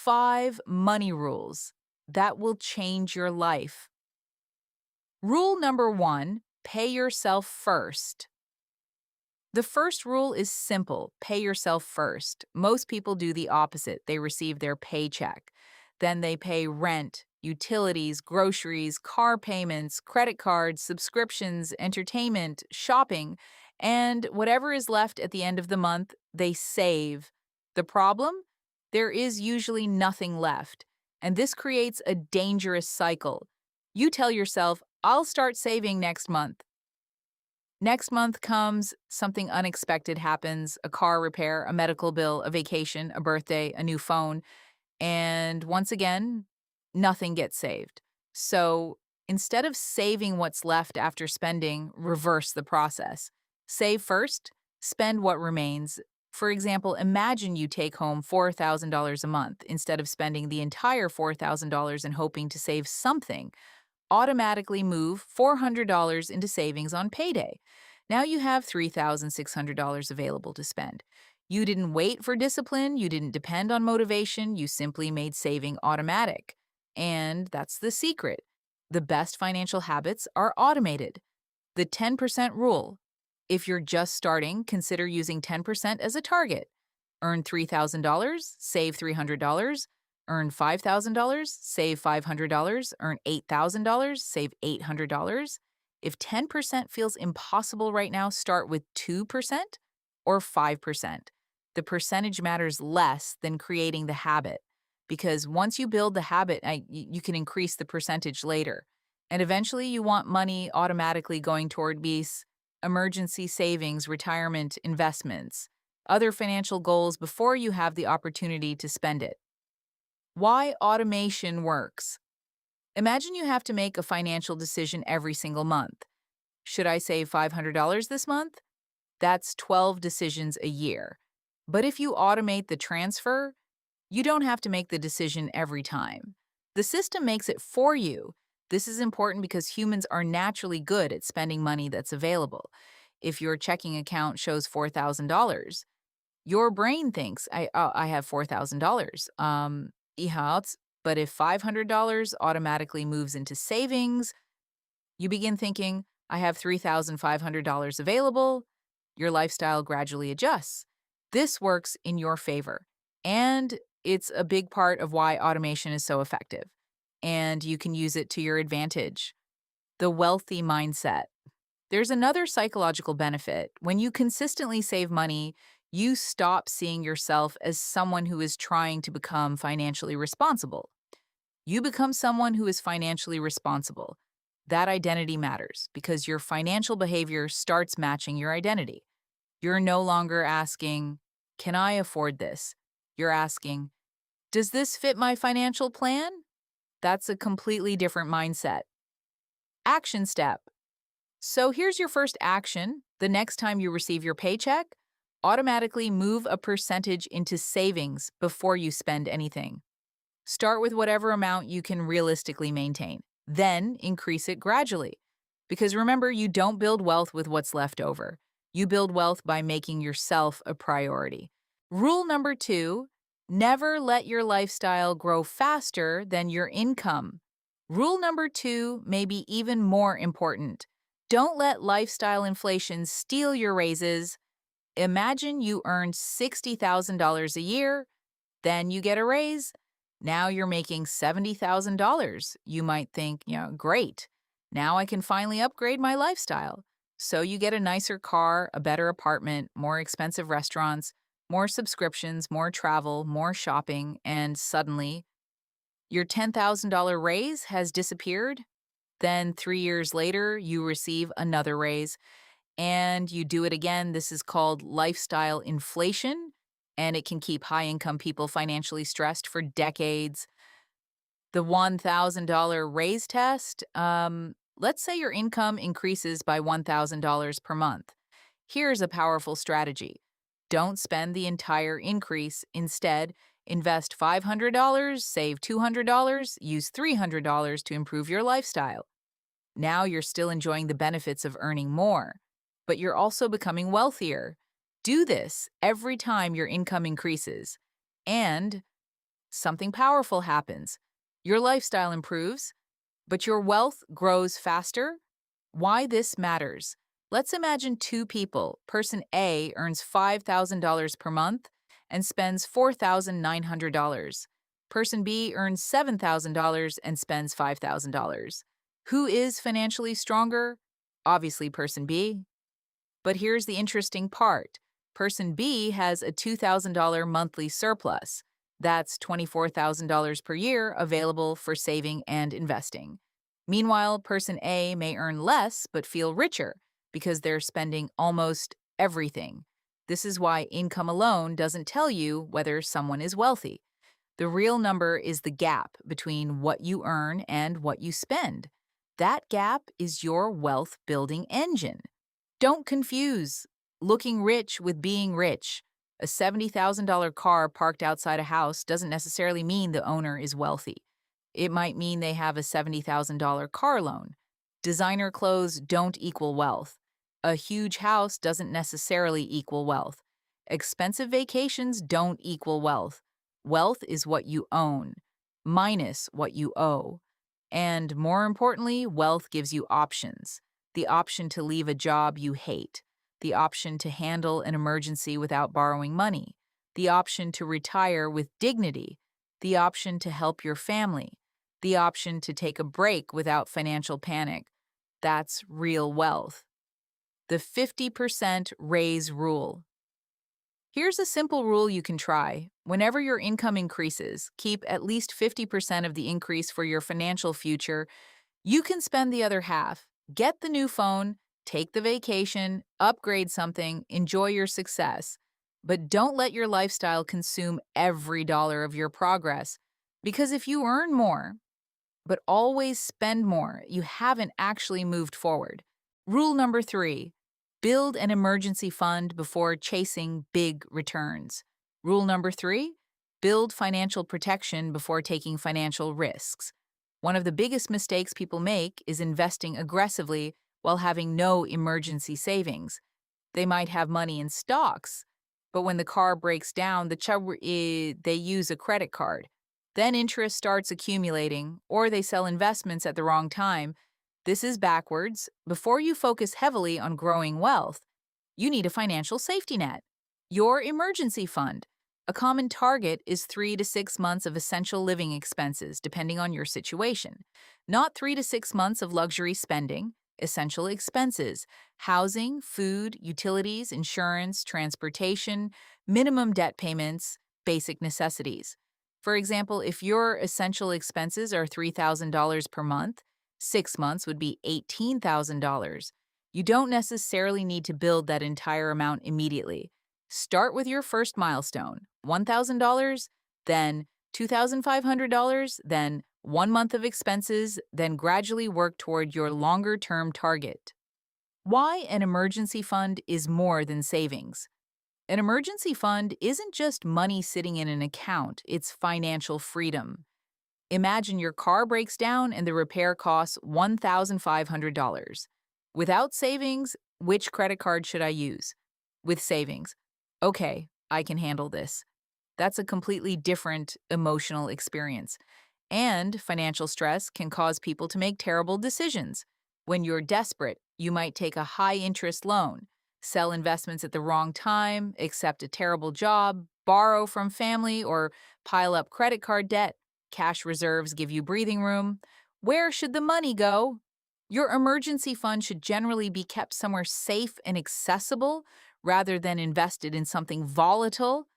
5 money rules that will change your life. Rule number 1, pay yourself first. The first rule is simple: pay yourself first. Most people do the opposite. They receive their paycheck. Then they pay rent, utilities, groceries, car payments, credit cards, subscriptions, entertainment, shopping, and whatever is left at the end of the month, they save. The problem? There is usually nothing left, and this creates a dangerous cycle. You tell yourself, I'll start saving next month. Next month comes, something unexpected happens: a car repair, a medical bill, a vacation, a birthday, a new phone, and once again, nothing gets saved. So instead of saving what's left after spending, reverse the process. Save first, spend what remains. For example, imagine you take home $4,000 a month instead of spending the entire $4,000 and hoping to save something. Automatically move $400 into savings on payday. Now you have $3,600 available to spend. You didn't wait for discipline, you didn't depend on motivation, you simply made saving automatic. And that's the secret. The best financial habits are automated. The 10% rule. If you're just starting, consider using 10% as a target. Earn $3,000, save $300. Earn $5,000, save $500. Earn $8,000, save $800. If 10% feels impossible right now, start with 2% or 5%. The percentage matters less than creating the habit, because once you build the habit, you can increase the percentage later. And eventually you want money automatically going toward BEAS, emergency savings, retirement, investments, other financial goals before you have the opportunity to spend it. Why automation works. Imagine you have to make a financial decision every single month. Should I save $500 this month? That's 12 decisions a year. But if you automate the transfer, you don't have to make the decision every time. The system makes it for you. This is important because humans are naturally good at spending money that's available. If your checking account shows $4,000, your brain thinks, I have $4,000. Ihouts. But if $500 automatically moves into savings, you begin thinking, I have $3,500 available. Your lifestyle gradually adjusts. This works in your favor. And it's a big part of why automation is so effective. And you can use it to your advantage. The wealthy mindset. There's another psychological benefit. When you consistently save money, you stop seeing yourself as someone who is trying to become financially responsible. You become someone who is financially responsible. That identity matters because your financial behavior starts matching your identity. You're no longer asking, can I afford this? You're asking, does this fit my financial plan? That's a completely different mindset. Action step. So here's your first action. The next time you receive your paycheck, automatically move a percentage into savings before you spend anything. Start with whatever amount you can realistically maintain. Then increase it gradually. Because remember, you don't build wealth with what's left over. You build wealth by making yourself a priority. Rule number 2, never let your lifestyle grow faster than your income. Rule number 2 may be even more important. Don't let lifestyle inflation steal your raises. Imagine you earn $60,000 a year, then you get a raise. Now you're making $70,000. You might think, great. Now I can finally upgrade my lifestyle. So you get a nicer car, a better apartment, more expensive restaurants, more subscriptions, more travel, more shopping, and suddenly your $10,000 raise has disappeared. Then 3 years later, you receive another raise, and you do it again. This is called lifestyle inflation, and it can keep high-income people financially stressed for decades. The $1,000 raise test. Let's say your income increases by $1,000 per month. Here's a powerful strategy. Don't spend the entire increase. Instead, invest $500, save $200, use $300 to improve your lifestyle. Now you're still enjoying the benefits of earning more, but you're also becoming wealthier. Do this every time your income increases. And something powerful happens. Your lifestyle improves, but your wealth grows faster. Why this matters. Let's imagine two people. Person A earns $5,000 per month and spends $4,900. Person B earns $7,000 and spends $5,000. Who is financially stronger? Obviously, person B. But here's the interesting part. Person B has a $2,000 monthly surplus. That's $24,000 per year available for saving and investing. Meanwhile, person A may earn less but feel richer because they're spending almost everything. This is why income alone doesn't tell you whether someone is wealthy. The real number is the gap between what you earn and what you spend. That gap is your wealth building engine. Don't confuse looking rich with being rich. A $70,000 car parked outside a house doesn't necessarily mean the owner is wealthy. It might mean they have a $70,000 car loan. Designer clothes don't equal wealth. A huge house doesn't necessarily equal wealth. Expensive vacations don't equal wealth. Wealth is what you own, minus what you owe. And more importantly, wealth gives you options. The option to leave a job you hate, the option to handle an emergency without borrowing money, the option to retire with dignity, the option to help your family, the option to take a break without financial panic. That's real wealth. The 50% raise rule. Here's a simple rule you can try. Whenever your income increases, keep at least 50% of the increase for your financial future. You can spend the other half. Get the new phone, take the vacation, upgrade something, enjoy your success. But don't let your lifestyle consume every dollar of your progress. Because if you earn more, but always spend more, you haven't actually moved forward. Rule number 3. Build an emergency fund before chasing big returns. Rule number 3. Build financial protection before taking financial risks. One of the biggest mistakes people make is investing aggressively while having no emergency savings. They might have money in stocks, but when the car breaks down, they use a credit card. Then interest starts accumulating, or they sell investments at the wrong time. This is backwards. Before you focus heavily on growing wealth, you need a financial safety net. Your emergency fund. A common target is 3 to 6 months of essential living expenses, depending on your situation. Not 3 to 6 months of luxury spending. Essential expenses: housing, food, utilities, insurance, transportation, minimum debt payments, basic necessities. For example, if your essential expenses are $3,000 per month, 6 months would be $18,000. You don't necessarily need to build that entire amount immediately. Start with your first milestone, $1,000, then $2,500, then 1 month of expenses, then gradually work toward your longer-term target. Why an emergency fund is more than savings. An emergency fund isn't just money sitting in an account, it's financial freedom. Imagine your car breaks down and the repair costs $1,500. Without savings, which credit card should I use? With savings, okay, I can handle this. That's a completely different emotional experience. And financial stress can cause people to make terrible decisions. When you're desperate, you might take a high-interest loan, sell investments at the wrong time, accept a terrible job, borrow from family, or pile up credit card debt. Cash reserves give you breathing room. Where should the money go? Your emergency fund should generally be kept somewhere safe and accessible rather than invested in something volatile.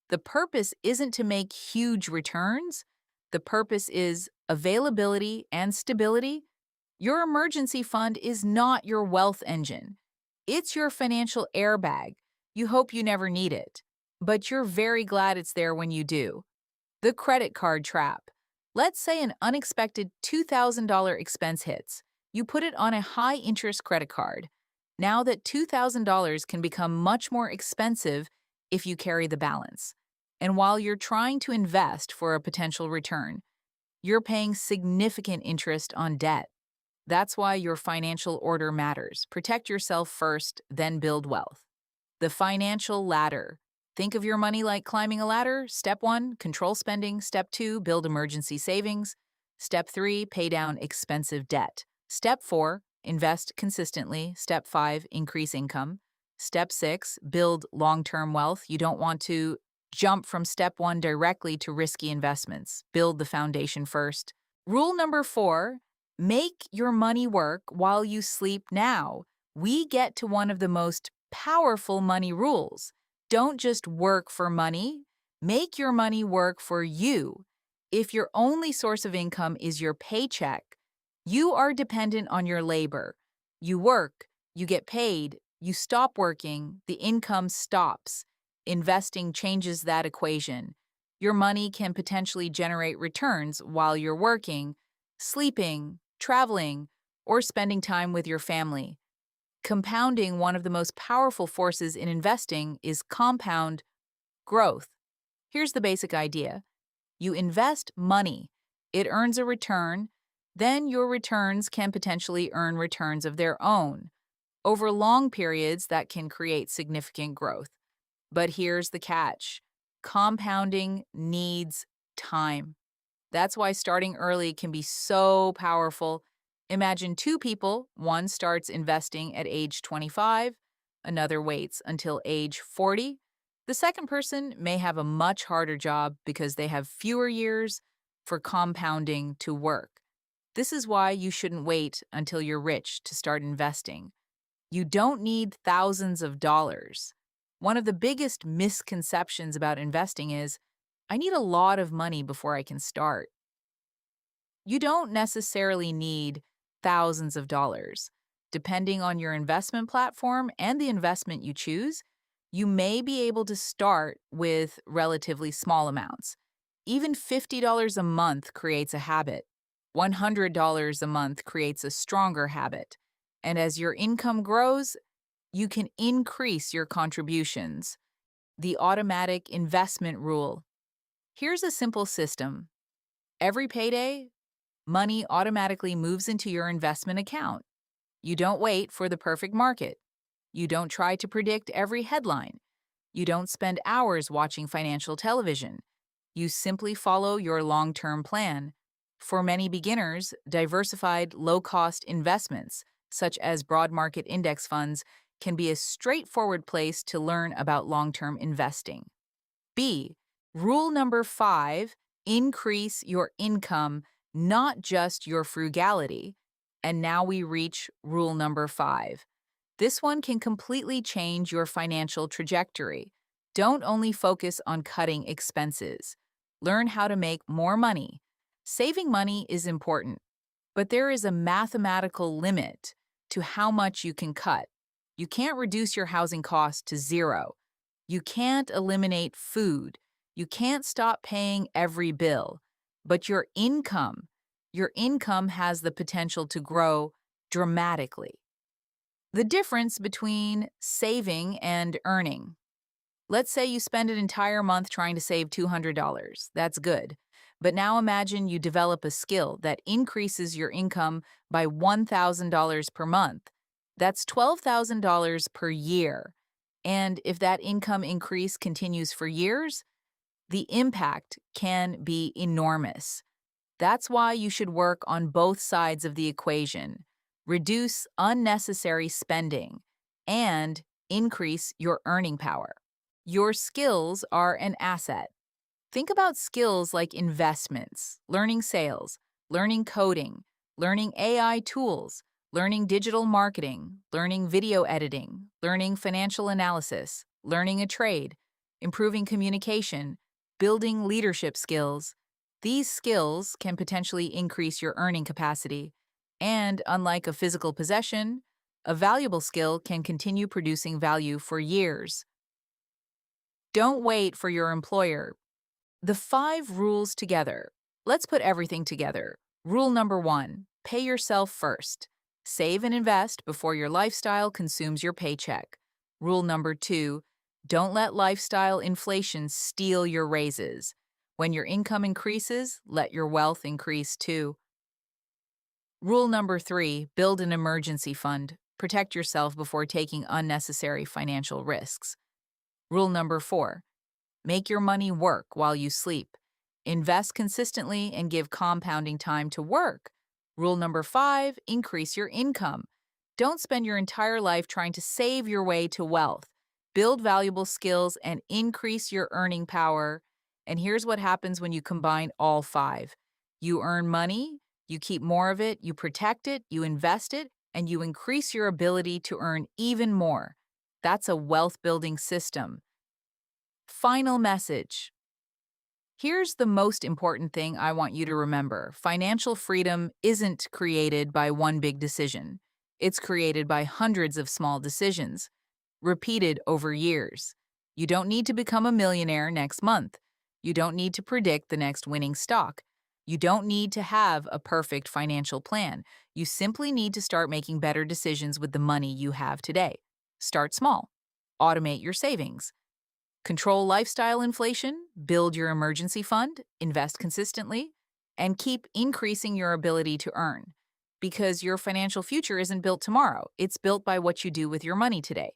The purpose isn't to make huge returns. The purpose is availability and stability. Your emergency fund is not your wealth engine. It's your financial airbag. You hope you never need it, but you're very glad it's there when you do. The credit card trap. Let's say an unexpected $2,000 expense hits. You put it on a high-interest credit card. Now that $2,000 can become much more expensive if you carry the balance. And while you're trying to invest for a potential return, you're paying significant interest on debt. That's why your financial order matters. Protect yourself first, then build wealth. The financial ladder. Think of your money like climbing a ladder. Step 1, control spending. Step 2, build emergency savings. Step 3, pay down expensive debt. Step 4, invest consistently. Step 5, increase income. Step 6, build long-term wealth. You don't want to jump from step 1 directly to risky investments. Build the foundation first. Rule number 4, make your money work while you sleep now. We get to one of the most powerful money rules. Don't just work for money, make your money work for you. If your only source of income is your paycheck, you are dependent on your labor. You work, you get paid, you stop working, the income stops. Investing changes that equation. Your money can potentially generate returns while you're working, sleeping, traveling, or spending time with your family. Compounding, one of the most powerful forces in investing, is compound growth. Here's the basic idea. You invest money, it earns a return, then your returns can potentially earn returns of their own. Over long periods, that can create significant growth. But here's the catch. Compounding needs time. That's why starting early can be so powerful. Imagine two people, one starts investing at age 25, another waits until age 40. The second person may have a much harder job because they have fewer years for compounding to work. This is why you shouldn't wait until you're rich to start investing. You don't need thousands of dollars. One of the biggest misconceptions about investing is, I need a lot of money before I can start. You don't necessarily need thousands of dollars. Depending on your investment platform and the investment you choose, you may be able to start with relatively small amounts. Even $50 a month creates a habit. $100 a month creates a stronger habit. And as your income grows, you can increase your contributions. The automatic investment rule. Here's a simple system. Every payday, money automatically moves into your investment account. You don't wait for the perfect market. You don't try to predict every headline. You don't spend hours watching financial television. You simply follow your long-term plan. For many beginners, diversified, low-cost investments, such as broad market index funds, can be a straightforward place to learn about long-term investing. B. Rule number 5, increase your income, not just your frugality. And now we reach rule number 5. This one can completely change your financial trajectory. Don't only focus on cutting expenses. Learn how to make more money. Saving money is important, but there is a mathematical limit to how much you can cut. You can't reduce your housing costs to zero. You can't eliminate food. You can't stop paying every bill. But your income has the potential to grow dramatically. The difference between saving and earning. Let's say you spend an entire month trying to save $200. That's good. But now imagine you develop a skill that increases your income by $1,000 per month. That's $12,000 per year. And if that income increase continues for years, the impact can be enormous. That's why you should work on both sides of the equation. Reduce unnecessary spending and increase your earning power. Your skills are an asset. Think about skills like investments, learning sales, learning coding, learning AI tools, learning digital marketing, learning video editing, learning financial analysis, learning a trade, improving communication, building leadership skills. These skills can potentially increase your earning capacity. And unlike a physical possession, a valuable skill can continue producing value for years. Don't wait for your employer. The 5 rules together. Let's put everything together. Rule number 1, pay yourself first. Save and invest before your lifestyle consumes your paycheck. Rule number 2, don't let lifestyle inflation steal your raises. When your income increases, let your wealth increase too. Rule number 3, build an emergency fund. Protect yourself before taking unnecessary financial risks. Rule number 4, Make your money work while you sleep. Invest consistently and give compounding time to work. Rule number 5, increase your income. Don't spend your entire life trying to save your way to wealth. Build valuable skills and increase your earning power. And here's what happens when you combine all 5. You earn money, you keep more of it, you protect it, you invest it, and you increase your ability to earn even more. That's a wealth building system. Final message. Here's the most important thing I want you to remember. Financial freedom isn't created by one big decision. It's created by hundreds of small decisions, repeated over years. You don't need to become a millionaire next month. You don't need to predict the next winning stock. You don't need to have a perfect financial plan. You simply need to start making better decisions with the money you have today. Start small. Automate your savings. Control lifestyle inflation, build your emergency fund, invest consistently, and keep increasing your ability to earn. Because your financial future isn't built tomorrow, it's built by what you do with your money today.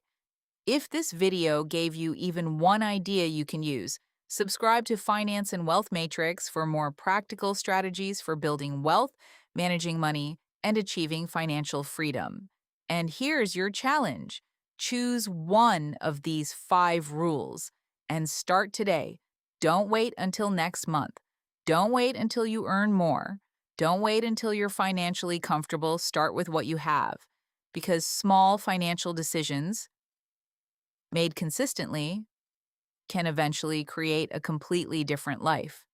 If this video gave you even one idea you can use, subscribe to Finance and Wealth Matrix for more practical strategies for building wealth, managing money, and achieving financial freedom. And here's your challenge. Choose one of these 5 rules and start today. Don't wait until next month. Don't wait until you earn more. Don't wait until you're financially comfortable. Start with what you have. Because small financial decisions made consistently can eventually create a completely different life.